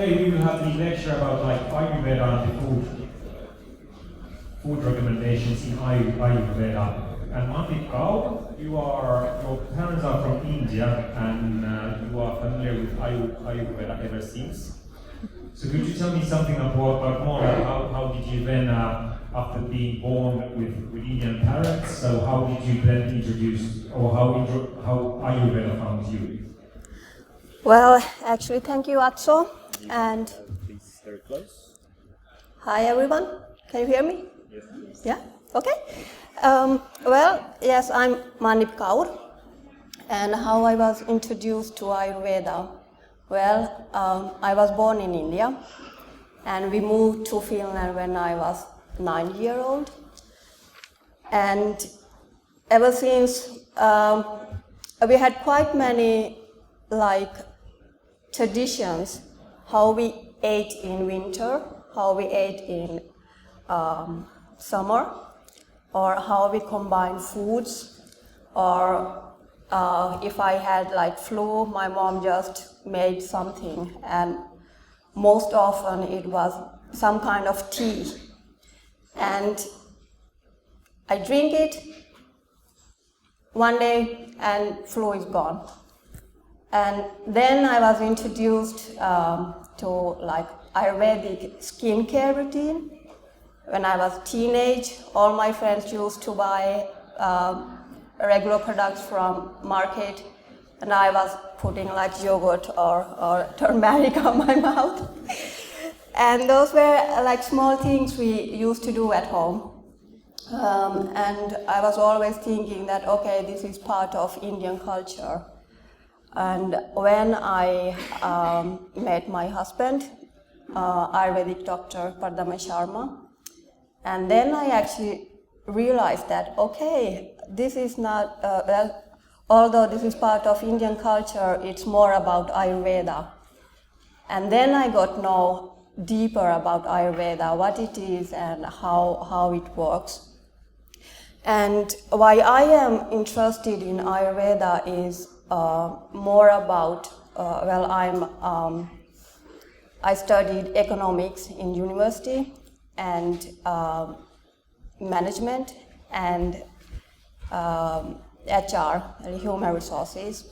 today we will have the lecture about like Ayurveda and the food recommendations in Ayurveda. And Mandip, Kaur, your parents are from India and you are familiar with Ayurveda ever since. So could you tell me something about more? How did you then, after being born with Indian parents, so how did you then introduce, or how Ayurveda found you? Well, actually, thank you, Atso. And Please, very close. hi, everyone. Can you hear me? Yes. Yeah? Okay. Well, yes, I'm Mandip Kaur. And how I was introduced to Ayurveda? Well, I was born in India, and we moved to Finland when I was 9 years old. And ever since, we had quite many traditions, how we ate in winter, how we ate in summer, or how we combine foods, or if I had flu, my mom just made something, and most often it was some kind of tea. And I drink it one day and flu is gone. And then I was introduced to Ayurvedic skincare routine. When I was teenage, all my friends used to buy regular products from market, and I was putting yogurt or turmeric on my mouth. And those were small things we used to do at home. And I was always thinking that, okay, this is part of Indian culture. And when I met my husband, Ayurvedic doctor Pardama Sharma, and then I actually realized that, okay, this is not, although this is part of Indian culture, it's more about Ayurveda. And then I got to know deeper about Ayurveda, what it is and how it works. And why I am interested in Ayurveda is more about, I studied economics in university and management and HR, human resources.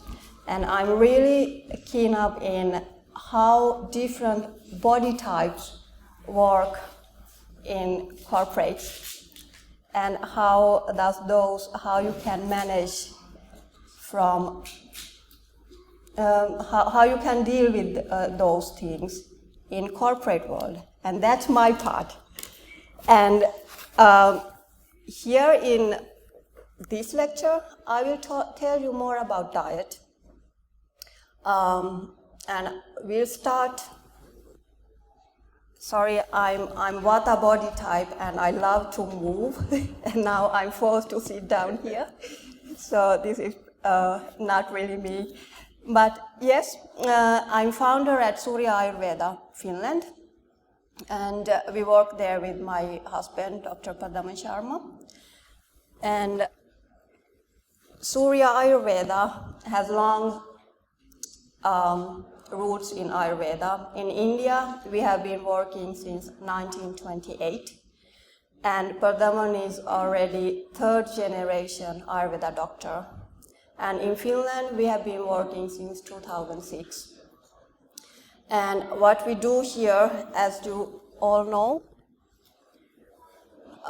And I'm really keen up in how different body types work in corporates and how you can manage from how you can deal with those things in corporate world, and that's my part. And here in this lecture, I will tell you more about diet, and we'll start. Sorry, I'm Vata body type, and I love to move, and now I'm forced to sit down here. So this is not really me. But yes, I'm founder at Surya Ayurveda, Finland, and we work there with my husband, Dr. Pardama Sharma. And Surya Ayurveda has long roots in Ayurveda. In India, we have been working since 1928, and Pardama is already third generation Ayurveda doctor. And in Finland, we have been working since 2006. And what we do here, as you all know,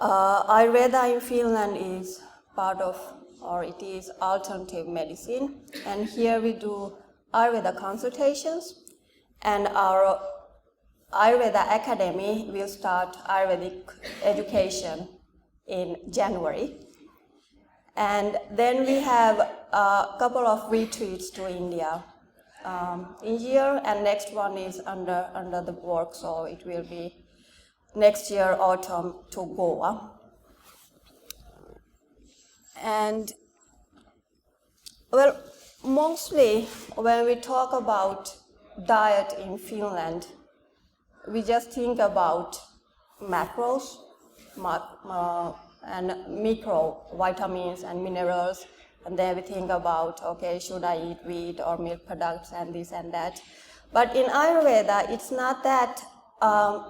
Ayurveda in Finland is part of, or it is alternative medicine. And here we do Ayurveda consultations, and our Ayurveda Academy will start Ayurvedic education in January. And then we have a couple of retreats to India in year, and next one is under the work, so it will be next year autumn to Goa. And well, mostly when we talk about diet in Finland, we just think about macros and micro vitamins and minerals, and then we think about, okay, should I eat wheat or milk products and this and that. But in Ayurveda, it's not that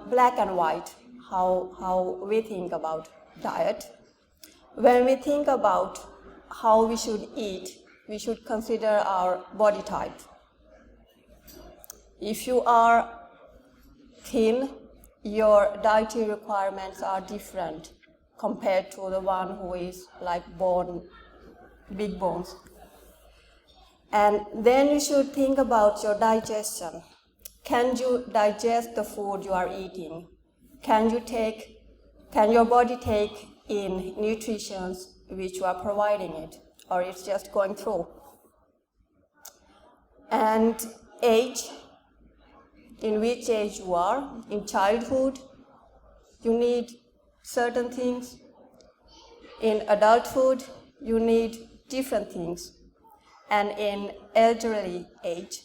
black and white, how we think about diet. When we think about how we should eat, we should consider our body type. If you are thin, your dietary requirements are different compared to the one who is like big bones. And then you should think about your digestion. Can you digest the food you are eating? Can your body take in nutrition which you are providing it, or it's just going through? And age, in which age you are. In childhood, you need certain things. In adulthood, you need different things. And in elderly age,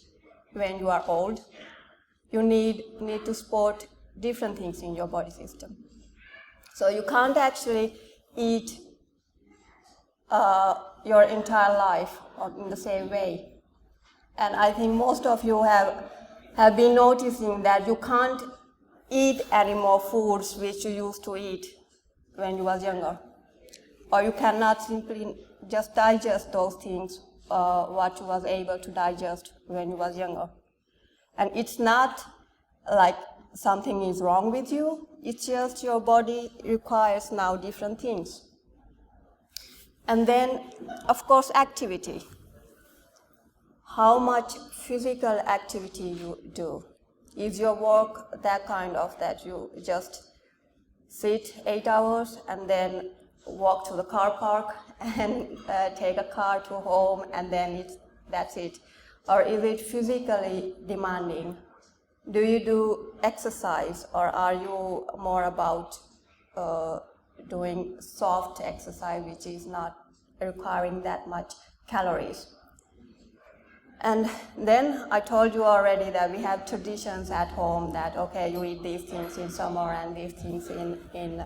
when you are old, you need to support different things in your body system. So you can't actually eat your entire life in the same way. And I think most of you have been noticing that you can't eat any more foods which you used to eat when you was younger. Or you cannot simply just digest those things what you was able to digest when you was younger. And it's not like something is wrong with you, it's just your body requires now different things. And then, of course, activity. How much physical activity you do. Is your work that kind of that you just sit 8 hours and then walk to the car park and take a car to home and then that's it? Or is it physically demanding? Do you do exercise, or are you more about doing soft exercise which is not requiring that much calories? And then I told you already that we have traditions at home that, okay, you eat these things in summer and these things in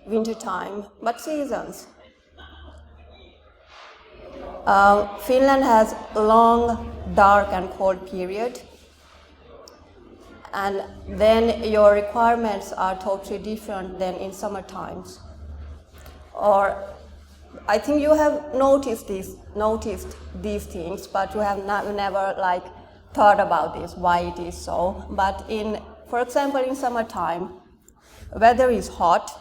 winter time, but seasons. Finland has long, dark and cold period, and then your requirements are totally different than in summer times. Or I think you have noticed these things, but you have never like thought about this, why it is so. But for example, in summertime, weather is hot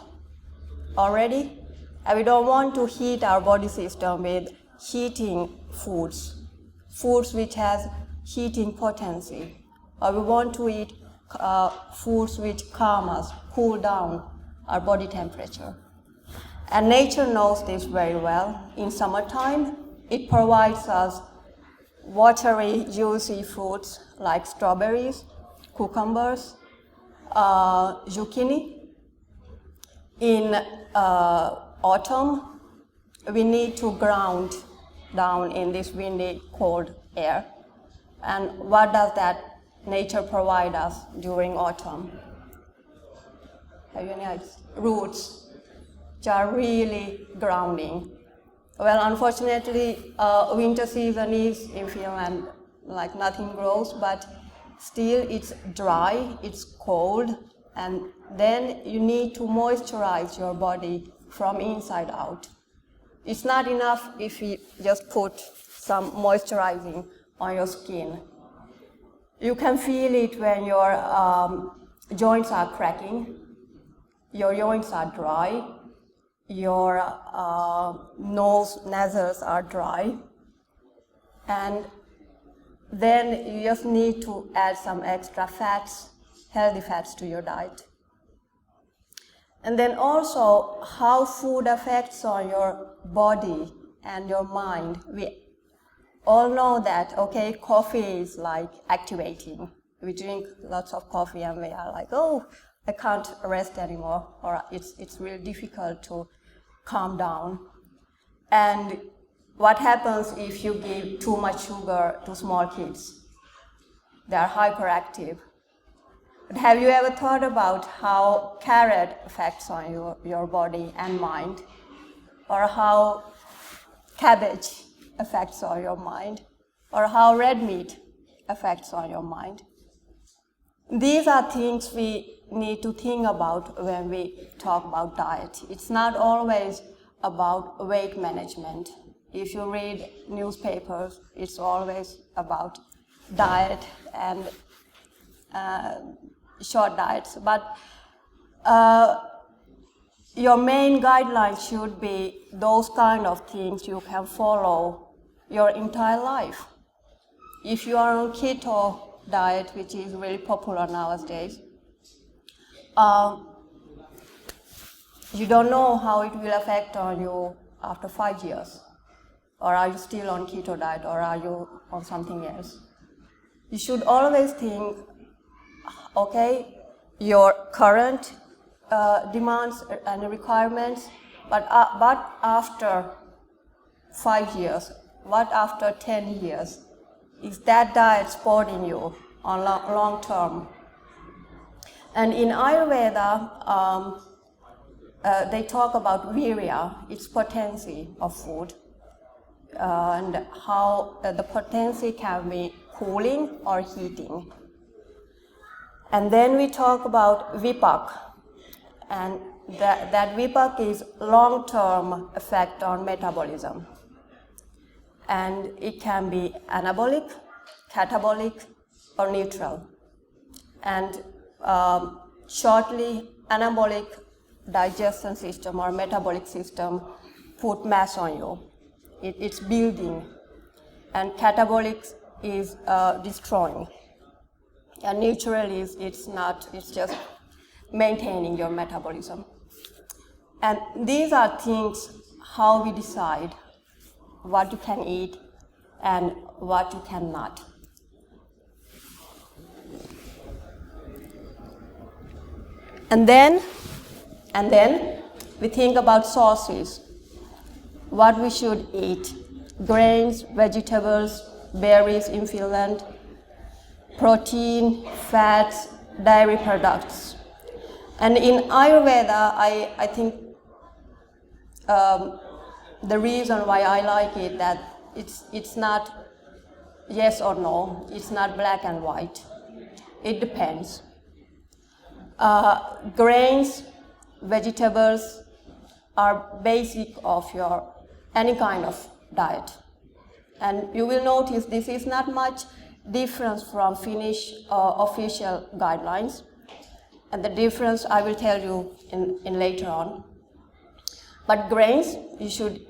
already, and we don't want to heat our body system with heating foods which has heating potency. Or we want to eat foods which calm us, cool down our body temperature. And nature knows this very well. In summertime, it provides us watery, juicy fruits like strawberries, cucumbers, zucchini. In autumn, we need to ground down in this windy, cold air. And what does that nature provide us during autumn? Have you any ideas? Roots, which are really grounding. Well, unfortunately, winter season is in Finland, like nothing grows, but still it's dry, it's cold, and then you need to moisturize your body from inside out. It's not enough if you just put some moisturizing on your skin. You can feel it when your joints are cracking, your joints are dry, your nasals are dry, and then you just need to add some extra fats, healthy fats to your diet. And then also how food affects on your body and your mind. We all know that, okay, coffee is like activating. We drink lots of coffee and we are like, oh, I can't rest anymore, or it's really difficult to calm down. And what happens if you give too much sugar to small kids? They are hyperactive. But have you ever thought about how carrot affects on your body and mind? Or how cabbage affects on your mind? Or how red meat effects on your mind. These are things we need to think about when we talk about diet. It's not always about weight management. If you read newspapers, it's always about diet and short diets. But your main guidelines should be those kind of things you can follow your entire life. If you are on keto diet, which is really popular nowadays, you don't know how it will affect on you after 5 years. Or are you still on keto diet, or are you on something else? You should always think, okay, your current demands and requirements, but after 5 years, what after 10 years? Is that diet supporting you on long term? And in Ayurveda, they talk about virya, its potency of food, and how the potency can be cooling or heating. And then we talk about vipak, and that vipak is long-term effect on metabolism. And it can be anabolic, catabolic, or neutral. And shortly, anabolic digestion system or metabolic system put mass on you. It's building. And catabolic is destroying. And neutral is it's not, it's just maintaining your metabolism. And these are things how we decide what you can eat and what you cannot. And then we think about sources, what we should eat: grains, vegetables, berries in Finland, protein, fats, dairy products. And in Ayurveda, I think the reason why I like it that it's not yes or no, it's not black and white. It depends. Grains, vegetables are basic of your any kind of diet. And you will notice this is not much difference from Finnish official guidelines. And the difference I will tell you in later on. But grains, you should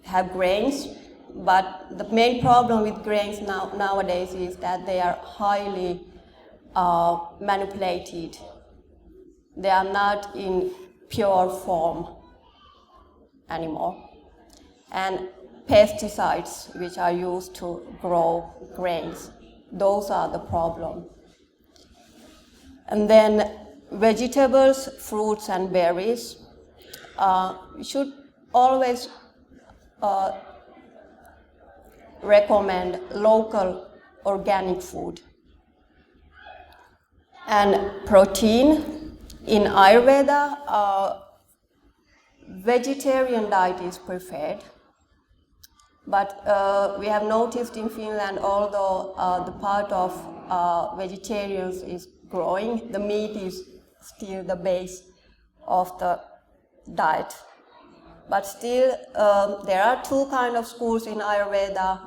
have grains, but the main problem with grains nowadays is that they are highly manipulated. They are not in pure form anymore. And pesticides, which are used to grow grains, those are the problem. And then vegetables, fruits, and berries. We should always recommend local organic food. And protein, in Ayurveda, vegetarian diet is preferred. But we have noticed in Finland, although the part of vegetarians is growing, the meat is still the base of the diet. But still, there are two kind of schools in Ayurveda.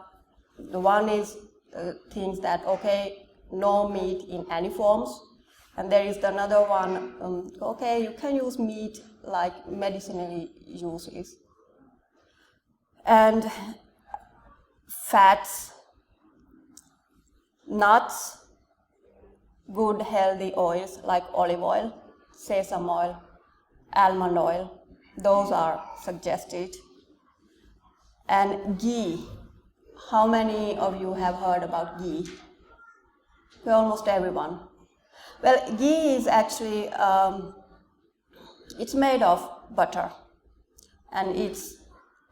The one is things that, okay, no meat in any forms. And there is another one, okay, you can use meat like medicinally uses. And fats, nuts, good healthy oils like olive oil, sesame oil, almond oil, those are suggested. And ghee, how many of you have heard about ghee? Almost everyone. Well, ghee is actually, it's made of butter, and it's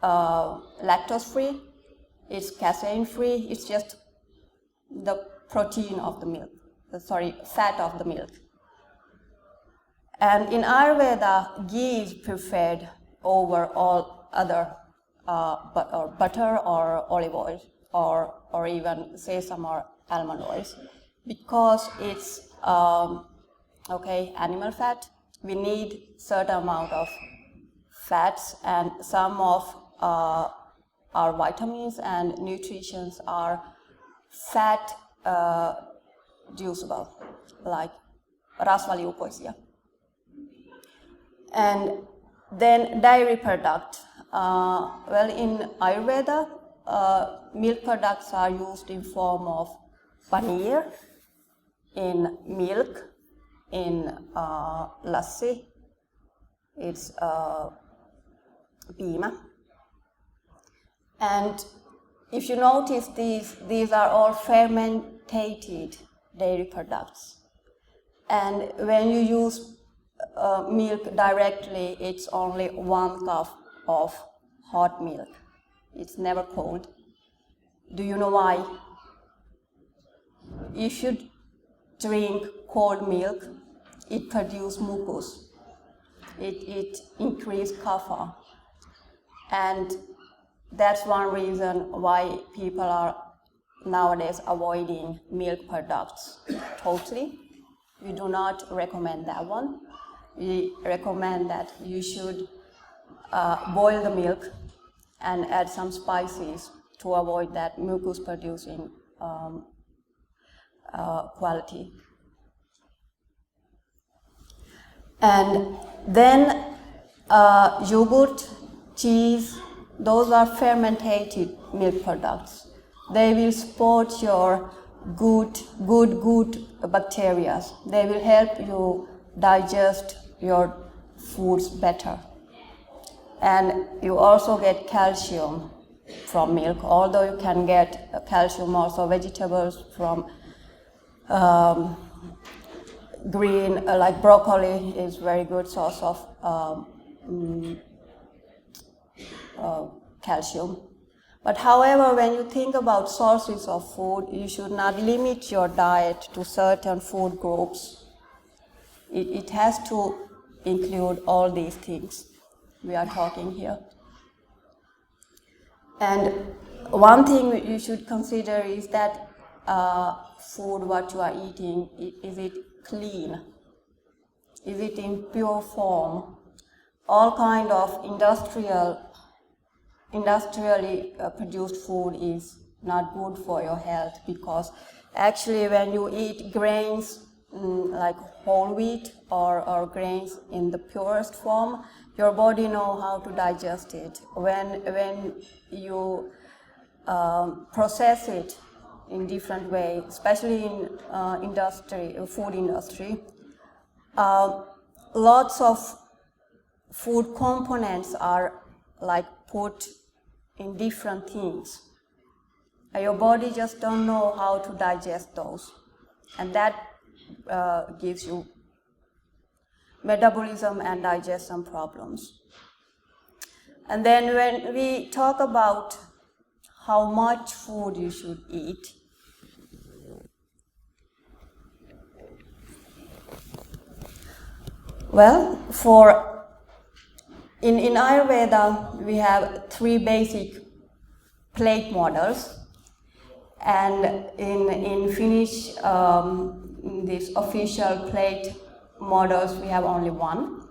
lactose-free, it's casein-free, it's just the protein of the milk, fat of the milk. And in Ayurveda, ghee is preferred over all other butter or olive oil or even sesame or almond oils because it's animal fat. We need certain amount of fats, and some of our vitamins and nutritions are fat juiceable, like rasvaliukoisia. And then dairy product. In Ayurveda, milk products are used in form of paneer, in milk, in lassi, it's piimä. And if you notice, these are all fermented dairy products. And when you use milk directly, it's only 1 cup of hot milk. It's never cold. Do you know why? You should drink cold milk. It produces mucus. It increases kapha. And that's one reason why people are nowadays avoiding milk products totally. We do not recommend that one. We recommend that you should boil the milk and add some spices to avoid that mucus producing quality. And then yogurt, cheese, those are fermented milk products. They will support your good bacteria. They will help you digest your foods better. And you also get calcium from milk, although you can get calcium also vegetables from green, like broccoli is very good source of calcium. But however, when you think about sources of food, you should not limit your diet to certain food groups. It has to include all these things we are talking here. And one thing you should consider is that food what you are eating, is it clean? Is it in pure form? All kind of industrially produced food is not good for your health, because actually when you eat grains like whole wheat or grains in the purest form, your body knows how to digest it. When you process it in different way, especially in food industry, lots of food components are like put in different things. Your body just don't know how to digest those, and that gives you metabolism and digestion problems. And then when we talk about how much food you should eat, well, in Ayurveda we have 3 basic plate models, and in Finnish these official plate models we have only 1.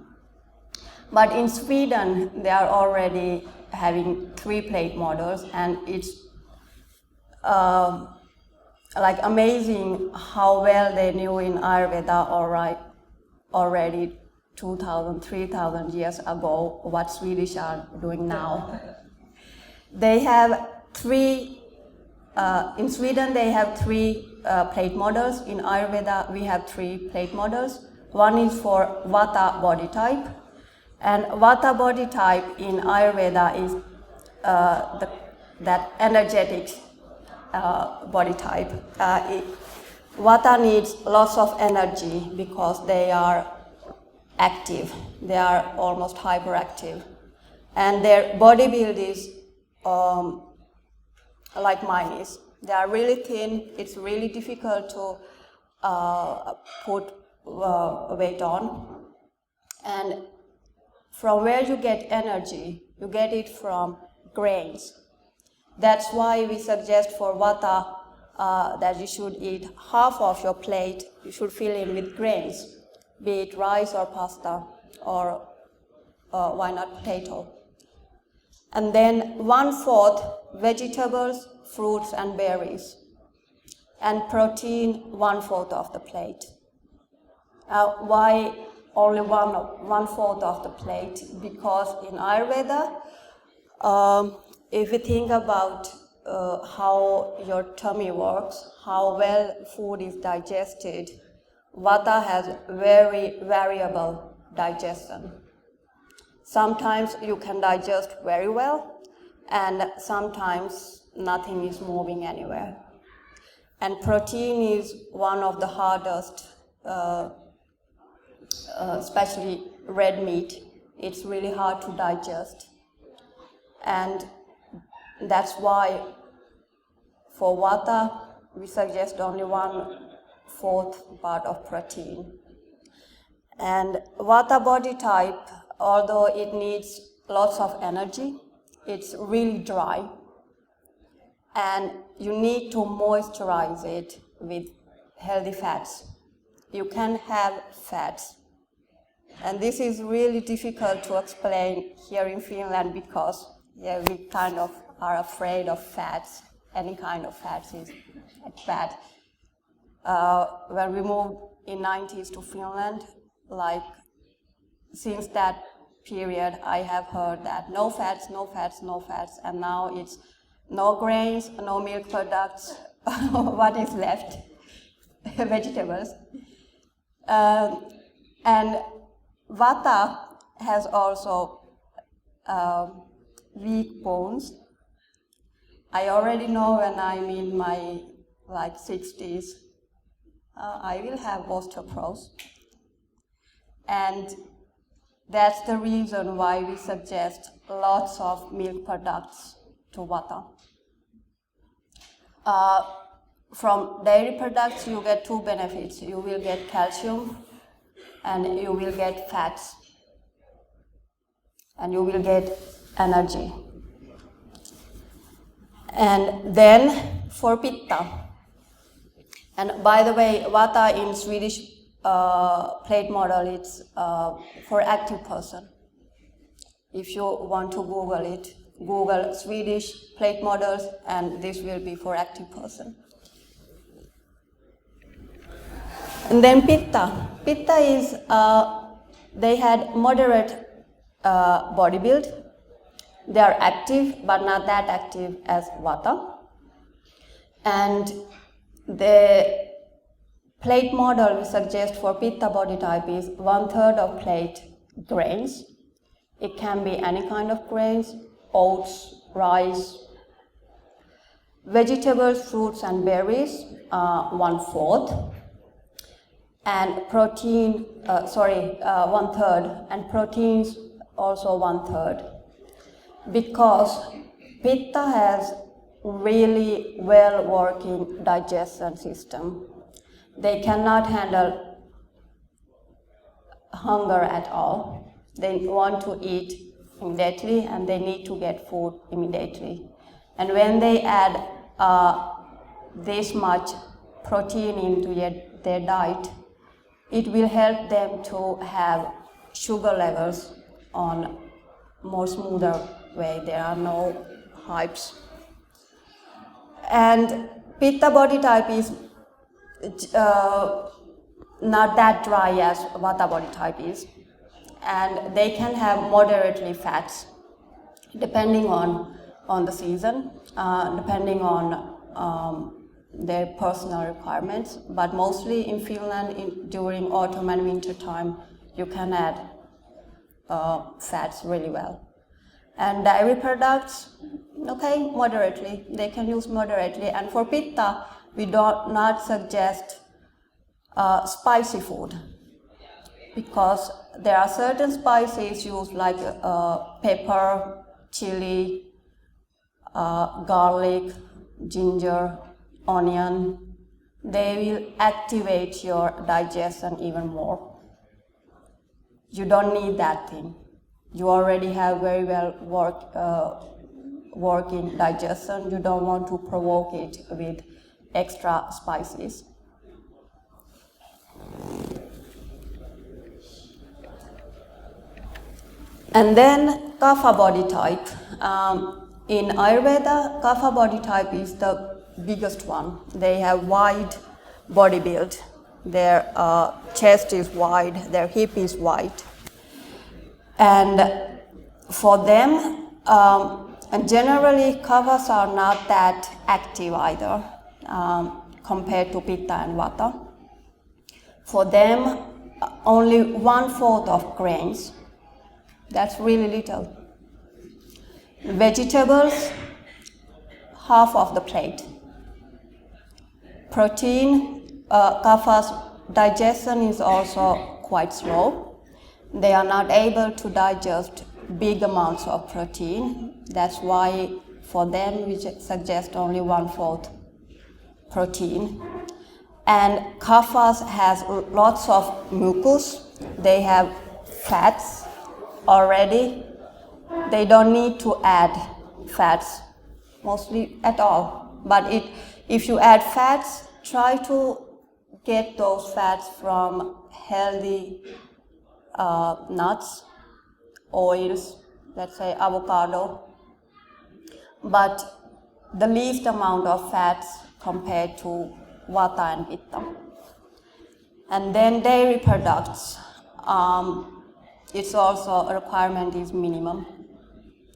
But in Sweden they are already having 3 plate models, and it's like amazing how well they knew in Ayurveda already 2,000, 3,000 years ago what Swedish are doing now. They have 3, in Sweden they have 3 plate models. In Ayurveda we have 3 plate models. One is for Vata body type, and Vata body type in Ayurveda is that energetic body type. Vata needs lots of energy because they are active, they are almost hyperactive, and their body build is like mine is. They are really thin, it's really difficult to put weight on. And from where you get energy, you get it from grains. That's why we suggest for Vata that you should eat half of your plate, you should fill in with grains, be it rice or pasta, or why not potato. And then 1/4 vegetables, fruits and berries, and protein 1/4 of the plate. Why only 1/4 of the plate? Because in Ayurveda, if you think about how your tummy works, how well food is digested, Vata has very variable digestion. Sometimes you can digest very well, and sometimes nothing is moving anywhere. And protein is one of the hardest, especially red meat. It's really hard to digest. And that's why for Vata, we suggest only 1/4 part of protein. And Vata body type, although it needs lots of energy, it's really dry. And you need to moisturize it with healthy fats. You can have fats. And this is really difficult to explain here in Finland because we kind of are afraid of fats. Any kind of fats is bad. When we moved in 90s to Finland, since that period, I have heard that no fats, no fats, no fats, and now it's no grains, no milk products. What is left? Vegetables. And Vata has also weak bones. I already know when I'm in my 60s, I will have osteoporosis. And that's the reason why we suggest lots of milk products to Vata. From dairy products, you get 2 benefits. You will get calcium and you will get fats. And you will get energy. And then for Pitta. And by the way, Vata in Swedish plate model, it's for active person. If you want to Google it, Google Swedish plate models, and this will be for active person. And then Pitta. Pitta is, they had moderate body build. They are active, but not that active as Vata. And the plate model we suggest for Pitta body type is 1/3 of plate grains. It can be any kind of grains, oats, rice, vegetables, fruits and berries, 1/4. And protein, 1/3, and proteins also 1/3. Because Pitta has really well working digestion system. They cannot handle hunger at all. They want to eat immediately and they need to get food immediately. And when they add this much protein into their diet, it will help them to have sugar levels on more smoother way. There are no hypes. And Pitta body type is not that dry as Vata body type is. And they can have moderately fats, depending on the season, depending on their personal requirements. But mostly in Finland, during autumn and winter time, you can add fats really well. And dairy products, okay, moderately. They can use moderately. And for Pitta, we do not suggest spicy food, because there are certain spices used like pepper, chili, garlic, ginger, onion. They will activate your digestion even more. You don't need that thing. You already have very well working digestion. You don't want to provoke it with extra spices. And then kapha body type. In Ayurveda, kapha body type is the biggest one. They have wide body build. Their chest is wide, their hip is wide. And for them, and generally kaphas are not that active either compared to pitta and vata. For them, only 1/4 of grains. That's really little. Vegetables, half of the plate. Protein, kapha's digestion is also quite slow. They are not able to digest big amounts of protein. That's why for them we suggest only 1/4 protein. And kaphas has lots of mucus. They have fats already. They don't need to add fats mostly at all. But if you add fats, try to get those fats from healthy nuts, oils, let's say avocado, but the least amount of fats compared to vata and pitta. And then dairy products, it's also a requirement is minimum.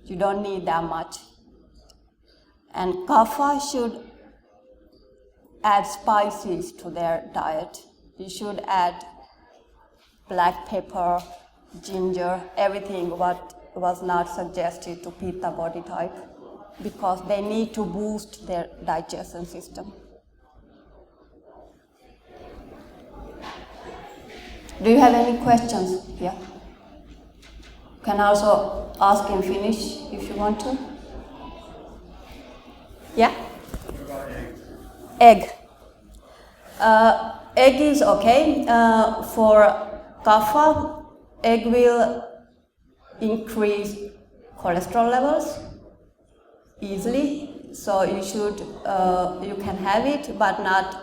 You don't need that much. And kapha should add spices to their diet. You should add black pepper, ginger, everything what was not suggested to pitta body type, because they need to boost their digestion system. Do you have any questions here? You can also ask in Finnish if you want to. Yeah? Egg. Egg is okay. For kapha, egg will increase cholesterol levels easily. So you can have it, but not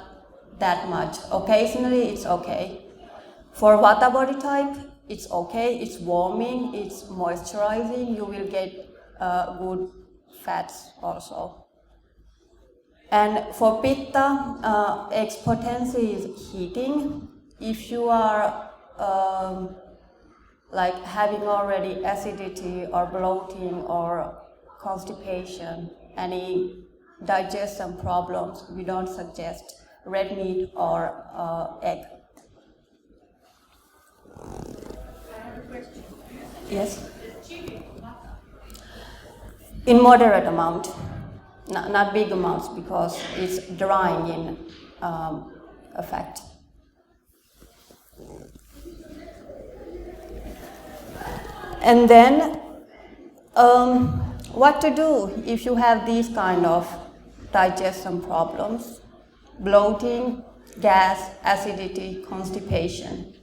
that much. Occasionally, it's okay. For vata body type, it's okay. It's warming, it's moisturizing. You will get good fats also. And for pitta, egg's potency is heating. If you are like having already acidity or bloating or constipation, any digestion problems, we don't suggest red meat or egg. I have a question. Yes? In moderate amount. Not big amounts, because it's drying in effect. And then, what to do if you have these kind of digestion problems? Bloating, gas, acidity, constipation.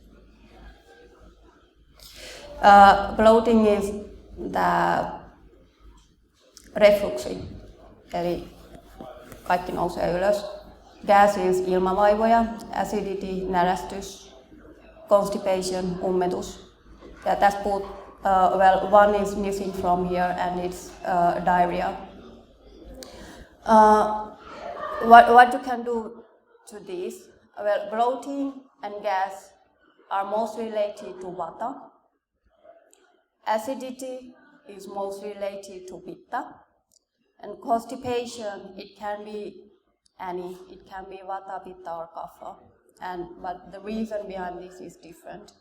Bloating is the refluxi. Eli kaikki nousee ylös. Gas is ilmavaivoja, acidity, närästys, constipation, ummetus. Ja tässä well, one is missing from here, and it's diarrhea. What you can do to this? Well, bloating and gas are most related to vata. Acidity is most related to pitta. And constipation, it can be any, it can be vata, pitta or kapha. But the reason behind this is different.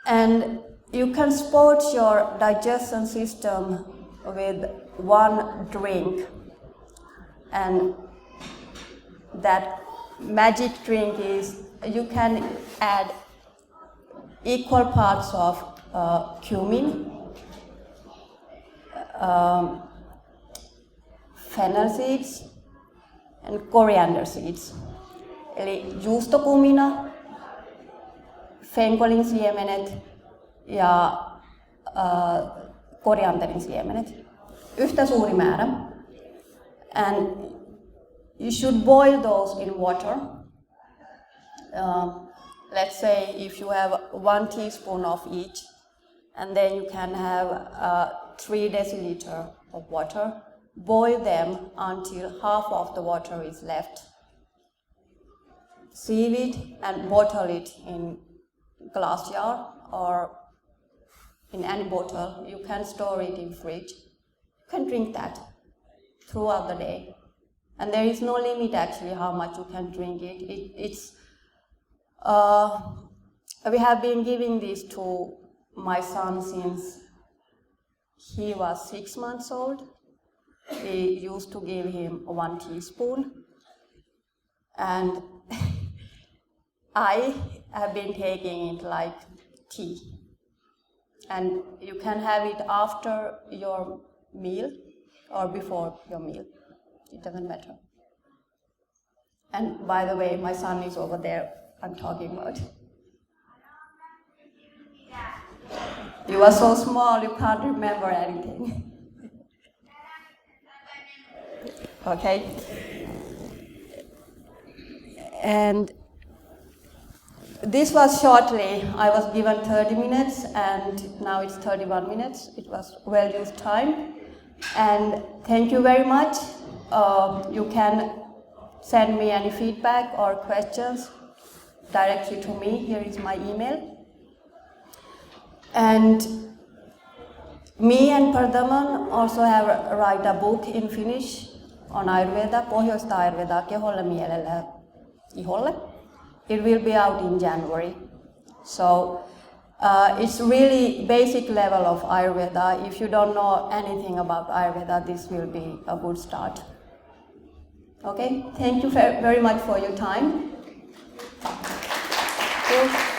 And you can support your digestion system with one drink. And that magic drink is, you can add equal parts of cumin, fennel seeds and coriander seeds. Eli juustokumina, fenkolin siemenet ja korianterin siemenet. Yhtä suuri määrä. And you should boil those in water. Let's say if you have 1 teaspoon of each, and then you can have 3 deciliter of water. Boil them until half of the water is left. Sieve it and bottle it in glass jar or in any bottle. You can store it in fridge. You can drink that throughout the day. And there is no limit actually how much you can drink it. We have been giving this to my son since he was 6 months old. We used to give him 1 teaspoon. And I have been taking it like tea. And you can have it after your meal or before your meal. It doesn't matter. And by the way, my son is over there I'm talking about. You are so small, you can't remember anything. Okay? And this was shortly. I was given 30 minutes and now it's 31 minutes. It was well-used time. And thank you very much. You can send me any feedback or questions directly to me. Here is my email. And me and Pardaman also have write a book in Finnish on Ayurveda, Pohjoista Ayurveda, keholle mielelle iholle. It will be out in January. So it's really basic level of Ayurveda. If you don't know anything about Ayurveda, this will be a good start. Okay, thank you very much for your time. Thank you.